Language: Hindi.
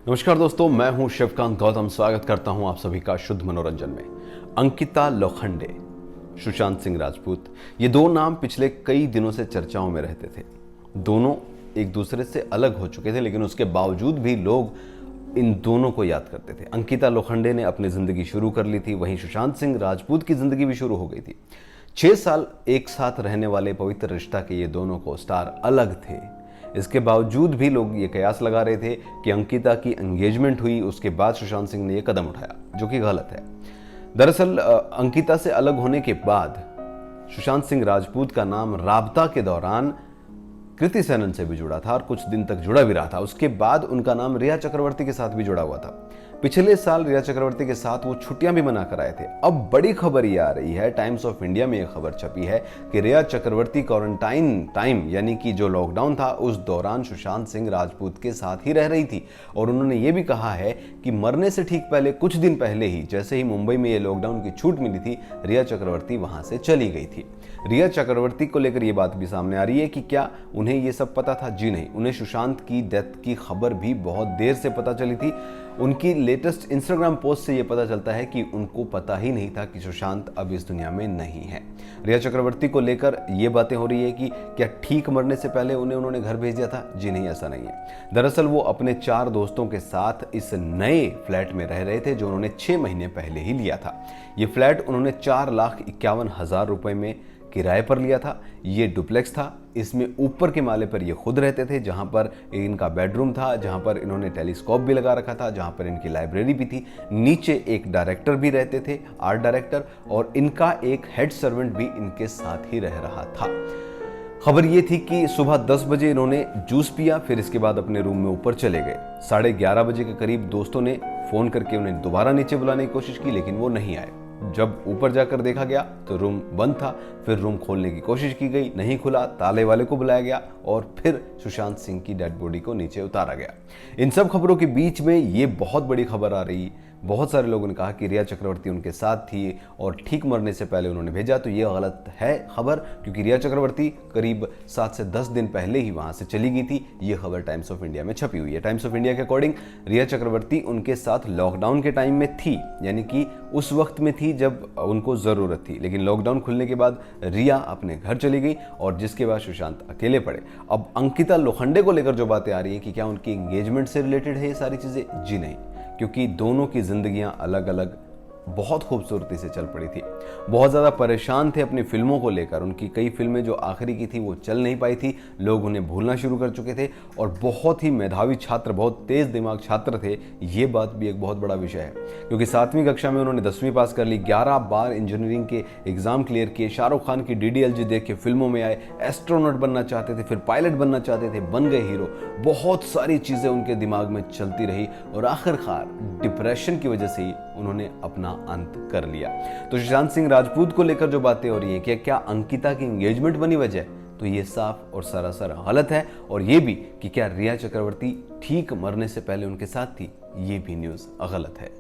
नमस्कार दोस्तों, मैं हूं शिवकांत गौतम। स्वागत करता हूं आप सभी का शुद्ध मनोरंजन में। अंकिता लोखंडे, सुशांत सिंह राजपूत, ये दो नाम पिछले कई दिनों से चर्चाओं में रहते थे। दोनों एक दूसरे से अलग हो चुके थे, लेकिन उसके बावजूद भी लोग इन दोनों को याद करते थे। अंकिता लोखंडे ने अपनी जिंदगी शुरू कर ली थी, वहीं सुशांत सिंह राजपूत की जिंदगी भी शुरू हो गई थी। 6 साल एक साथ रहने वाले पवित्र रिश्ता के ये दोनों को स्टार अलग थे। इसके बावजूद भी लोग ये कयास लगा रहे थे कि अंकिता की एंगेजमेंट हुई, उसके बाद सुशांत सिंह ने ये कदम उठाया, जो कि गलत है। दरअसल अंकिता से अलग होने के बाद सुशांत सिंह राजपूत का नाम राबता के दौरान कृति सेनन से भी जुड़ा था और कुछ दिन तक जुड़ा भी रहा था। उसके बाद उनका नाम रिया चक्रवर्ती के साथ भी जुड़ा हुआ था। पिछले साल रिया चक्रवर्ती के साथ वो छुट्टियां भी मना कर आए थे। अब बड़ी खबर ये आ रही है, टाइम्स ऑफ इंडिया में ये खबर छपी है कि रिया चक्रवर्ती क्वारंटाइन टाइम यानी कि जो लॉकडाउन था उस दौरान सुशांत सिंह राजपूत के साथ ही रह रही थी। और उन्होंने ये भी कहा है कि मरने से ठीक पहले, कुछ दिन पहले ही, जैसे ही मुंबई में ये लॉकडाउन की छूट मिली थी, रिया चक्रवर्ती वहां से चली गई थी। रिया चक्रवर्ती को लेकर ये बात भी सामने आ रही है कि क्या उन्हें ये सब पता था? जी नहीं, उन्हें सुशांत की डेथ की खबर भी बहुत देर से पता चली थी। उनकी लेटेस्ट इंस्टाग्राम पोस्ट से ये पता चलता है कि उनको पता ही नहीं था कि सुशांत अब इस दुनिया में नहीं है। रिया चक्रवर्ती को लेकर ये बातें हो रही है कि क्या ठीक मरने से पहले उन्होंने घर भेज दिया था? जी नहीं, ऐसा नहीं है। दरअसल वो अपने 4 दोस्तों के साथ इस नए फ्लैट में रह रहे थे जो उन्होंने 6 महीने पहले ही लिया था। ये फ्लैट उन्होंने 4,51,000 रुपए में किराए पर लिया था। ये डुप्लेक्स था। इसमें ऊपर के माले पर ये खुद रहते थे, जहां पर इनका बेडरूम था, जहां पर इन्होंने टेलीस्कोप भी लगा रखा था, जहां पर इनकी लाइब्रेरी भी थी। नीचे एक डायरेक्टर भी रहते थे, आर्ट डायरेक्टर, और इनका एक हेड सर्वेंट भी इनके साथ ही रह रहा था। खबर ये थी कि सुबह 10 बजे इन्होंने जूस पिया, फिर इसके बाद अपने रूम में ऊपर चले गए। 11:30 बजे के करीब दोस्तों ने फोन करके उन्हें दोबारा नीचे बुलाने की कोशिश की, लेकिन वो नहीं आए। जब ऊपर जाकर देखा गया तो रूम बंद था। फिर रूम खोलने की कोशिश की गई, नहीं खुला। ताले वाले को बुलाया गया और फिर सुशांत सिंह की डेड बॉडी को नीचे उतारा गया। इन सब खबरों के बीच में ये बहुत बड़ी खबर आ रही। बहुत सारे लोगों ने कहा कि रिया चक्रवर्ती उनके साथ थी और ठीक मरने से पहले उन्होंने भेजा, तो ये गलत है खबर, क्योंकि रिया चक्रवर्ती करीब 7 से 10 दिन पहले ही वहां से चली गई थी। ये खबर टाइम्स ऑफ इंडिया में छपी हुई है। टाइम्स ऑफ इंडिया के अकॉर्डिंग रिया चक्रवर्ती उनके साथ लॉकडाउन के टाइम में थी, यानी कि उस वक्त में थी जब उनको जरूरत थी। लेकिन लॉकडाउन खुलने के बाद रिया अपने घर चली गई और जिसके बाद सुशांत अकेले पड़े। अब अंकिता लोखंडे को लेकर जो बातें आ रही है कि क्या उनकी एंगेजमेंट से रिलेटेड है ये सारी चीजें, जी नहीं, क्योंकि दोनों की जिंदगियां अलग अलग बहुत खूबसूरती से चल पड़ी थी। बहुत ज़्यादा परेशान थे अपनी फिल्मों को लेकर। उनकी कई फिल्में जो आखिरी की थी वो चल नहीं पाई थी, लोग उन्हें भूलना शुरू कर चुके थे। और बहुत ही मेधावी छात्र, बहुत तेज दिमाग छात्र थे, ये बात भी एक बहुत बड़ा विषय है, क्योंकि 7वीं कक्षा में उन्होंने 10वीं पास कर ली, 11 बार इंजीनियरिंग के एग्जाम क्लियर किए, शाहरुख खान की DDLJ देख के फिल्मों में आए, एस्ट्रोनॉट बनना चाहते थे, फिर पायलट बनना चाहते थे, बन गए हीरो। बहुत सारी चीज़ें उनके दिमाग में चलती रही और आखिरकार डिप्रेशन की वजह से ही उन्होंने अपना अंत कर लिया। तो सुशांत सिंह राजपूत को लेकर जो बातें हो रही है कि क्या अंकिता की एंगेजमेंट बनी वजह, तो ये साफ और सरासर गलत है। और ये भी कि क्या रिया चक्रवर्ती ठीक मरने से पहले उनके साथ थी, ये भी न्यूज़ गलत है।